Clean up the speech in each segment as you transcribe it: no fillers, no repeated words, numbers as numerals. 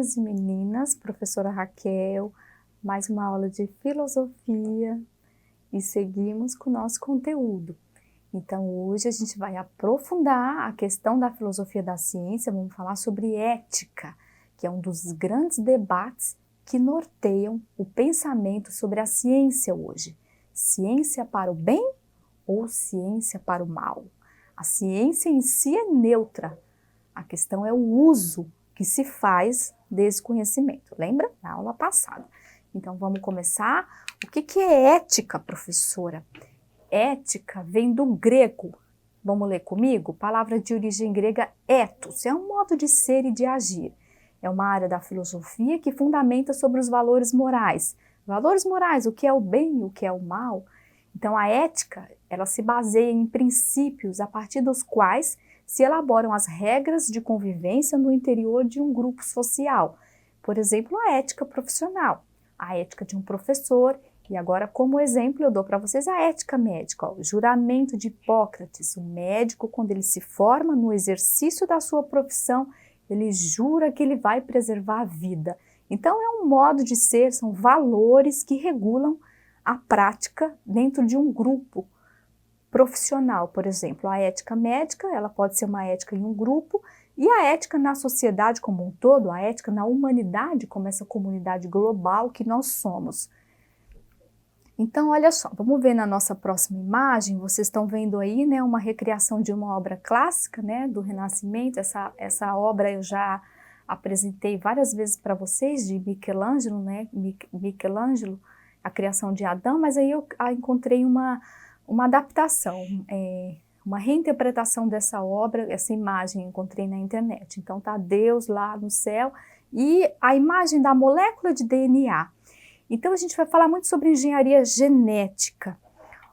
meninas e meninas, professora Raquel, mais uma aula de filosofia e seguimos com o nosso conteúdo. Então hoje a gente vai aprofundar a questão da filosofia da ciência, vamos falar sobre ética, que é um dos grandes debates que norteiam o pensamento sobre a ciência hoje. Ciência para o bem ou ciência para o mal? A ciência em si é neutra, a questão é o uso que se faz desse conhecimento. Lembra? Na aula passada. Então vamos começar. O que é ética, professora? Ética vem do grego. Vamos ler comigo? Palavra de origem grega ethos. É um modo de ser e de agir. É uma área da filosofia que fundamenta sobre os valores morais. Valores morais, o que é o bem e o que é o mal. Então a ética, ela se baseia em princípios a partir dos quais se elaboram as regras de convivência no interior de um grupo social. Por exemplo, a ética profissional, a ética de um professor. E agora, como exemplo, eu dou para vocês a ética médica, o juramento de Hipócrates. O médico, quando ele se forma no exercício da sua profissão, ele jura que ele vai preservar a vida. Então, é um modo de ser, são valores que regulam a prática dentro de um grupo profissional. Por exemplo, a ética médica, ela pode ser uma ética em um grupo, e a ética na sociedade como um todo, a ética na humanidade, como essa comunidade global que nós somos. Então, olha só, vamos ver na nossa próxima imagem, vocês estão vendo aí, né, uma recriação de uma obra clássica, né, do Renascimento. Essa obra eu já apresentei várias vezes para vocês, de Michelangelo, né, Michelangelo, a criação de Adão, mas aí eu encontrei uma adaptação, uma reinterpretação dessa obra, essa imagem eu encontrei na internet. Então tá Deus lá no céu e a imagem da molécula de DNA. Então a gente vai falar muito sobre engenharia genética.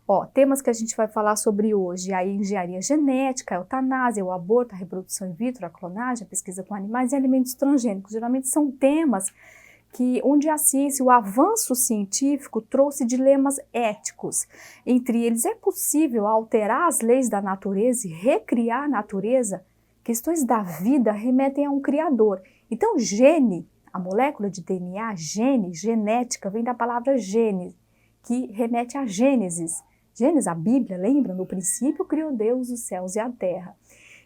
Ó, temas que a gente vai falar sobre hoje, a engenharia genética, a eutanásia, o aborto, a reprodução in vitro, a clonagem, a pesquisa com animais e alimentos transgênicos. Geralmente são temas onde a ciência, o avanço científico trouxe dilemas éticos. Entre eles, é possível alterar as leis da natureza e recriar a natureza? Questões da vida remetem a um criador. Então, gene, a molécula de DNA, gene, genética, vem da palavra gene, que remete a Gênesis. Gênesis, a Bíblia, lembra? No princípio criou Deus os céus e a terra.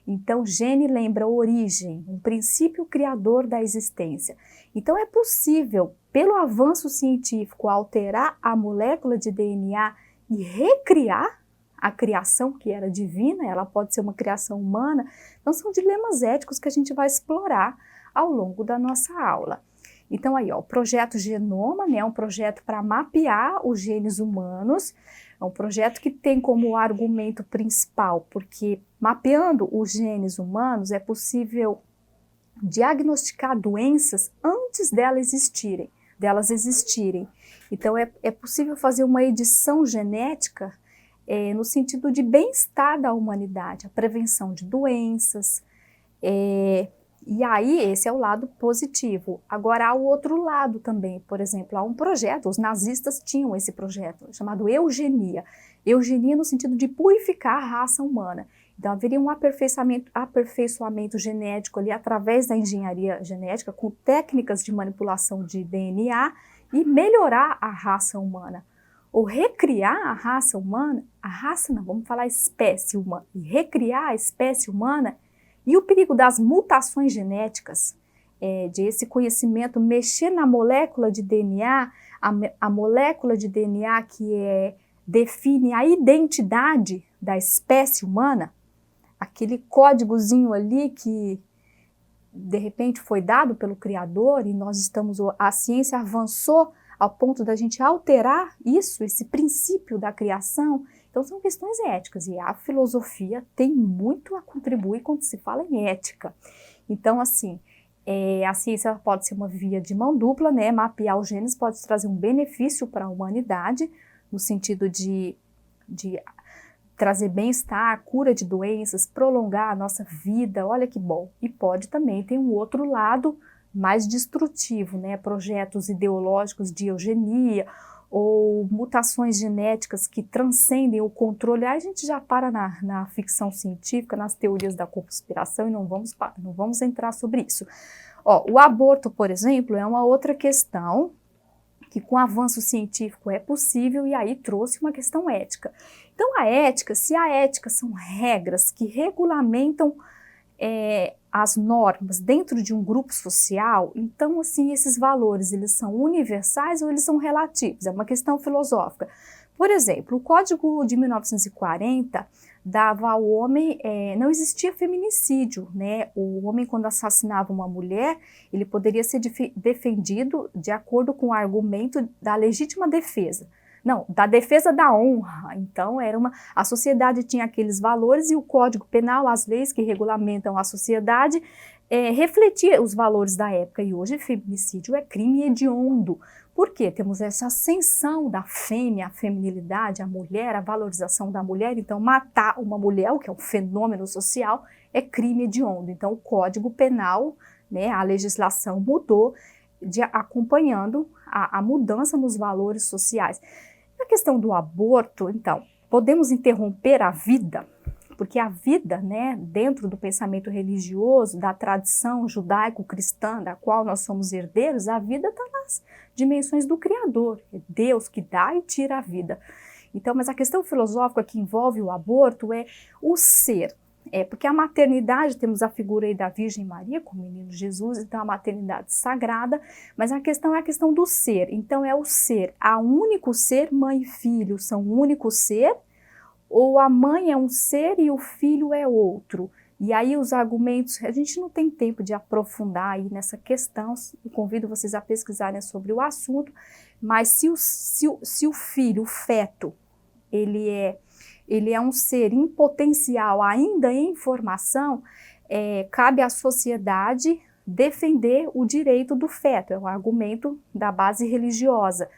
Então, gene lembra origem, um princípio criador da existência. Então, é possível, pelo avanço científico, alterar a molécula de DNA e recriar a criação que era divina, ela pode ser uma criação humana. Então, são dilemas éticos que a gente vai explorar ao longo da nossa aula. Então, aí, ó, o projeto Genoma, né, é um projeto para mapear os genes humanos. É um projeto que tem como argumento principal, porque mapeando os genes humanos é possível diagnosticar doenças antes delas existirem. Então é possível fazer uma edição genética no sentido de bem-estar da humanidade, a prevenção de doenças, e aí esse é o lado positivo. Agora há o outro lado também, por exemplo, há um projeto, os nazistas tinham esse projeto chamado eugenia. Eugenia no sentido de purificar a raça humana. Então haveria um aperfeiçoamento genético ali através da engenharia genética, com técnicas de manipulação de DNA e melhorar a raça humana. Ou recriar a raça humana, vamos falar espécie humana, e recriar a espécie humana. E o perigo das mutações genéticas, de esse conhecimento mexer na molécula de DNA, a molécula de DNA que define a identidade da espécie humana, aquele códigozinho ali que de repente foi dado pelo Criador e a ciência avançou ao ponto da gente alterar isso, esse princípio da criação. Então são questões éticas e a filosofia tem muito a contribuir quando se fala em ética. Então assim, a ciência pode ser uma via de mão dupla, né? Mapear os genes pode trazer um benefício para a humanidade, no sentido de trazer bem-estar, cura de doenças, prolongar a nossa vida, olha que bom. E pode também ter um outro lado mais destrutivo, né? Projetos ideológicos de eugenia, ou mutações genéticas que transcendem o controle, aí a gente já para na ficção científica, nas teorias da conspiração, e não vamos entrar sobre isso. Ó, o aborto, por exemplo, é uma outra questão que com o avanço científico é possível, e aí trouxe uma questão ética. Então a ética, se a ética são regras que regulamentam as normas dentro de um grupo social, então assim, esses valores, eles são universais ou eles são relativos? É uma questão filosófica. Por exemplo, o Código de 1940 dava ao homem, não existia feminicídio, né? O homem, quando assassinava uma mulher, ele poderia ser defendido de acordo com o argumento da legítima defesa. Não, da defesa da honra. Então, a sociedade tinha aqueles valores e o Código Penal, as leis que regulamentam a sociedade, refletia os valores da época. E hoje, feminicídio é crime hediondo. Por quê? Temos essa ascensão da fêmea, a feminilidade, a mulher, a valorização da mulher. Então, matar uma mulher, o que é um fenômeno social, é crime hediondo. Então, o Código Penal, né, a legislação mudou, acompanhando a mudança nos valores sociais. Na questão do aborto, então, podemos interromper a vida? Porque a vida, né, dentro do pensamento religioso, da tradição judaico-cristã, da qual nós somos herdeiros, a vida está nas dimensões do Criador. É Deus que dá e tira a vida. Então, mas a questão filosófica que envolve o aborto é o ser. Porque a maternidade, temos a figura aí da Virgem Maria com o menino Jesus, então a maternidade sagrada, mas a questão é a questão do ser. Então é o ser, a único ser, mãe e filho são um único ser, ou a mãe é um ser e o filho é outro. E aí os argumentos, a gente não tem tempo de aprofundar aí nessa questão, eu convido vocês a pesquisarem sobre o assunto, mas se o filho, o feto, ele é um ser em potencial, ainda em formação, cabe à sociedade defender o direito do feto, é um argumento da base religiosa.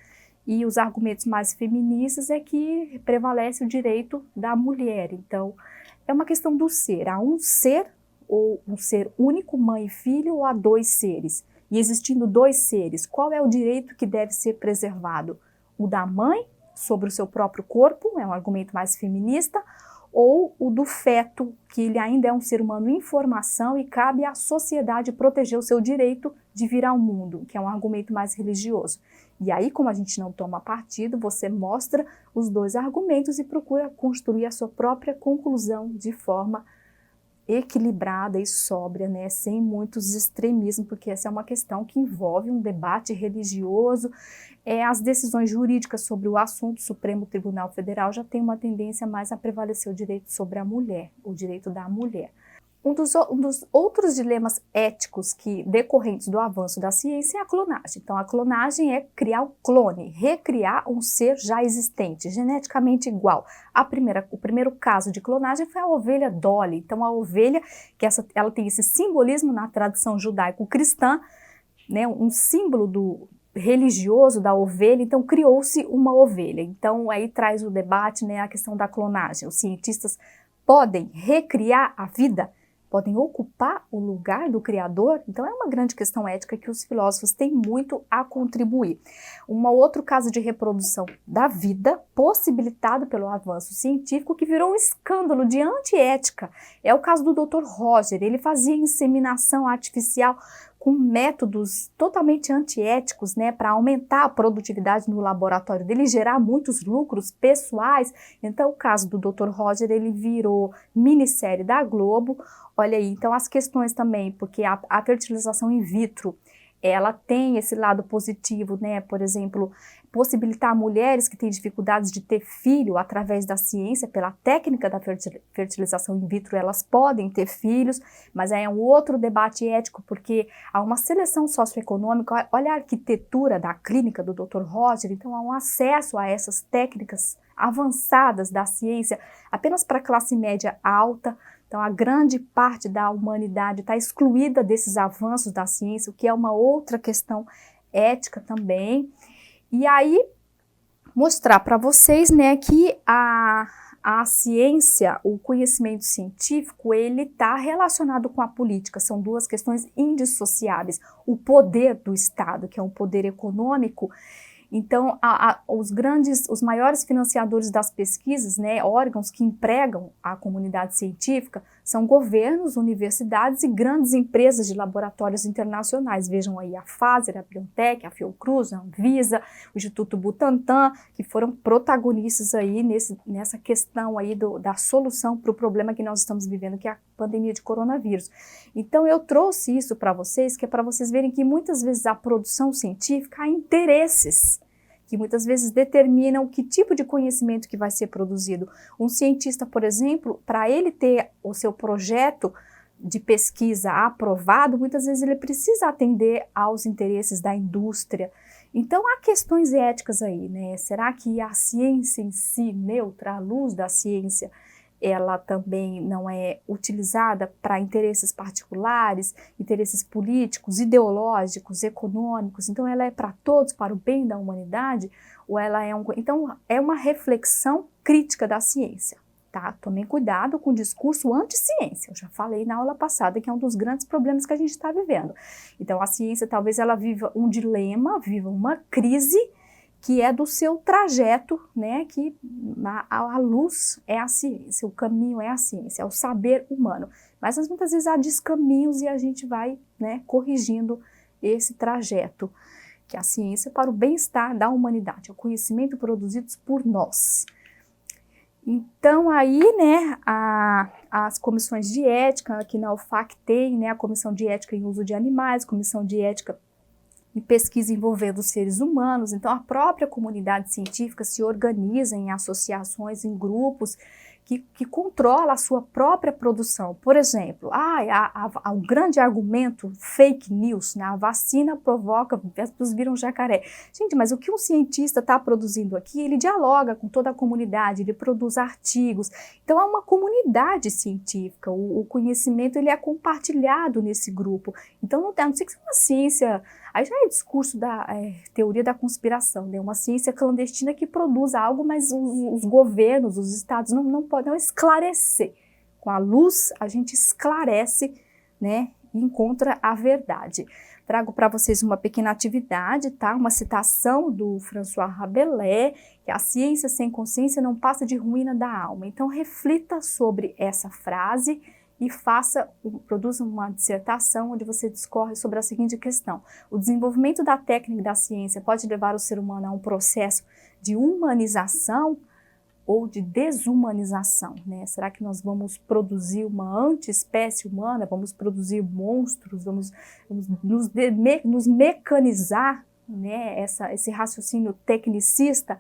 E os argumentos mais feministas é que prevalece o direito da mulher. Então, é uma questão do ser. Há um ser, ou um ser único, mãe e filho, ou há dois seres? E existindo dois seres, qual é o direito que deve ser preservado? O da mãe, sobre o seu próprio corpo, é um argumento mais feminista, ou o do feto, que ele ainda é um ser humano em formação e cabe à sociedade proteger o seu direito de vir ao mundo, que é um argumento mais religioso. E aí, como a gente não toma partido, você mostra os dois argumentos e procura construir a sua própria conclusão de forma equilibrada e sóbria, né, sem muitos extremismos, porque essa é uma questão que envolve um debate religioso. As decisões jurídicas sobre o assunto, o Supremo Tribunal Federal já tem uma tendência mais a prevalecer o direito sobre a mulher, o direito da mulher. Um dos outros dilemas éticos que decorrentes do avanço da ciência é a clonagem. Então, a clonagem é criar um clone, recriar um ser já existente, geneticamente igual. O primeiro caso de clonagem foi a ovelha Dolly. Então, a ovelha, ela tem esse simbolismo na tradição judaico-cristã, né, um símbolo religioso da ovelha, então criou-se uma ovelha. Então, aí traz o debate, né, a questão da clonagem. Os cientistas podem recriar a vida? Podem ocupar o lugar do Criador? Então é uma grande questão ética que os filósofos têm muito a contribuir. Um outro caso de reprodução da vida, possibilitado pelo avanço científico, que virou um escândalo de antiética, é o caso do Dr. Roger. Ele fazia inseminação artificial com métodos totalmente antiéticos, né, para aumentar a produtividade no laboratório dele, gerar muitos lucros pessoais. Então, o caso do Dr. Roger, ele virou minissérie da Globo. Olha aí, então as questões também, porque a fertilização in vitro, ela tem esse lado positivo, né, por exemplo, possibilitar mulheres que têm dificuldades de ter filho através da ciência, pela técnica da fertilização in vitro, elas podem ter filhos, mas aí é um outro debate ético, porque há uma seleção socioeconômica. Olha a arquitetura da clínica do Dr. Roger, então há um acesso a essas técnicas avançadas da ciência apenas para a classe média alta. Então, a grande parte da humanidade está excluída desses avanços da ciência, o que é uma outra questão ética também. E aí, mostrar para vocês, né, que a ciência, o conhecimento científico, ele está relacionado com a política. São duas questões indissociáveis. O poder do Estado, que é um poder econômico, Então, os maiores financiadores das pesquisas, né, órgãos que empregam a comunidade científica, são governos, universidades e grandes empresas de laboratórios internacionais. Vejam aí a Pfizer, a BioNTech, a Fiocruz, a Anvisa, o Instituto Butantan, que foram protagonistas aí nessa questão aí da solução para o problema que nós estamos vivendo, que é a pandemia de coronavírus. Então, eu trouxe isso para vocês, que é para vocês verem que muitas vezes a produção científica há interesses que muitas vezes determinam que tipo de conhecimento que vai ser produzido. Um cientista, por exemplo, para ele ter o seu projeto de pesquisa aprovado, muitas vezes ele precisa atender aos interesses da indústria. Então, há questões éticas aí, né? Será que a ciência em si, neutra, a luz da ciência, ela também não é utilizada para interesses particulares, interesses políticos, ideológicos, econômicos? Então, ela é para todos, para o bem da humanidade? Ou ela é Então, é uma reflexão crítica da ciência, tá? Tomem cuidado com o discurso anti-ciência. Eu já falei na aula passada que é um dos grandes problemas que a gente está vivendo. Então, a ciência talvez ela viva um dilema, viva uma crise, que é do seu trajeto, né, que a luz é a ciência, o caminho é a ciência, é o saber humano. Mas muitas vezes há descaminhos e a gente vai, né, corrigindo esse trajeto, que é a ciência para o bem-estar da humanidade, é o conhecimento produzido por nós. Então aí, né, as comissões de ética, aqui na UFAC tem, né, a Comissão de Ética em Uso de Animais, Comissão de Ética e pesquisa envolvendo os seres humanos. Então, a própria comunidade científica se organiza em associações, em grupos que controla a sua própria produção. Por exemplo, o grande argumento fake news, né? A vacina provoca, as pessoas viram jacaré. Gente, mas o que um cientista está produzindo aqui, ele dialoga com toda a comunidade, ele produz artigos. Então, há uma comunidade científica, o conhecimento ele é compartilhado nesse grupo. Então, não sei que é uma ciência... Aí já é discurso da teoria da conspiração, né? Uma ciência clandestina que produz algo, mas os governos, os estados não podem esclarecer. Com a luz, a gente esclarece, né? E encontra a verdade. Trago para vocês uma pequena atividade, tá? Uma citação do François Rabelais, que a ciência sem consciência não passa de ruína da alma. Então, reflita sobre essa frase e produza uma dissertação onde você discorre sobre a seguinte questão: o desenvolvimento da técnica e da ciência pode levar o ser humano a um processo de humanização ou de desumanização, né? Será que nós vamos produzir uma anti-espécie humana, vamos produzir monstros, vamos nos mecanizar, né? Esse raciocínio tecnicista?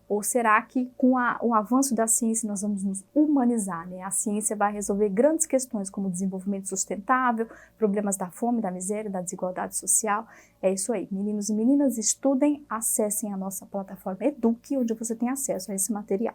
Ou será que com o avanço da ciência nós vamos nos humanizar, né? A ciência vai resolver grandes questões como desenvolvimento sustentável, problemas da fome, da miséria, da desigualdade social. É isso aí. Meninos e meninas, estudem, acessem a nossa plataforma Eduque, onde você tem acesso a esse material.